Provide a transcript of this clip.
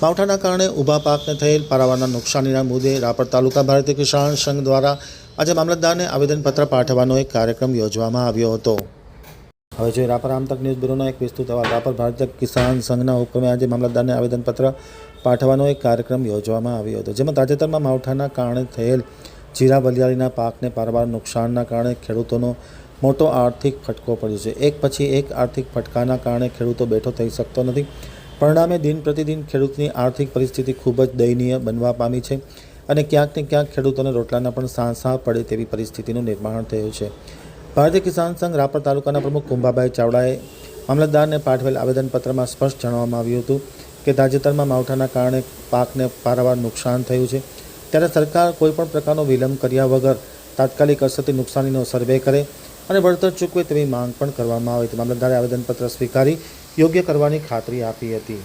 માવઠાના કારણે ઊભા પાકને થયેલ પારાવારના નુકસાનીના મુદ્દે રાપર તાલુકા ભારતીય કિસાન સંઘ દ્વારા આજે મામલતદારને આવેદનપત્ર પાઠવવાનો એક કાર્યક્રમ યોજવામાં આવ્યો હતો। હવે જોઈએ રાપર આમતક ન્યૂઝ બ્યુરોનો એક વિસ્તૃત અહેવાલ। રાપર ભારતીય કિસાન સંઘના ઉપક્રમે આજે મામલતદારને આવેદનપત્ર પાઠવવાનો એક કાર્યક્રમ યોજવામાં આવ્યો હતો, જેમાં તાજેતરમાં માવઠાના કારણે થયેલ જીરા વલિયાળીના પાકને પારાવાર નુકસાનના કારણે ખેડૂતોનો મોટો આર્થિક ફટકો પડ્યો છે। એક પછી એક આર્થિક ફટકાના કારણે ખેડૂતો બેઠો થઈ શકતો નથી। પરિણામે દિન પ્રતિદિન ખેડૂતની આર્થિક પરિસ્થિતિ ખૂબ જ દયનીય બનવા પામી છે અને ક્યાંક ને ક્યાંક ખેડૂતોને રોટલાના પણ સાંસા પડે તેવી પરિસ્થિતિનું નિર્માણ થયું છે। ભારતીય કિસાન સંઘ રાપર તાલુકાના પ્રમુખ કુંભાભાઈ ચાવડાએ મામલતદારને પાઠવેલ આવેદનપત્રમાં સ્પષ્ટ જણાવવામાં આવ્યું હતું કે તાજેતરમાં માવઠાના કારણે પાકને પારાવાર નુકસાન થયું છે, ત્યારે સરકાર કોઈપણ પ્રકારનો વિલંબ કર્યા વગર તાત્કાલિક અસરથી નુકસાનીનો સર્વે કરે અને વળતર ચૂકવે તેવી માંગ પણ કરવામાં આવી હતી। મામલતદારે આવેદનપત્ર સ્વીકારી યોગ્ય કરવાની ખાતરી આપી હતી।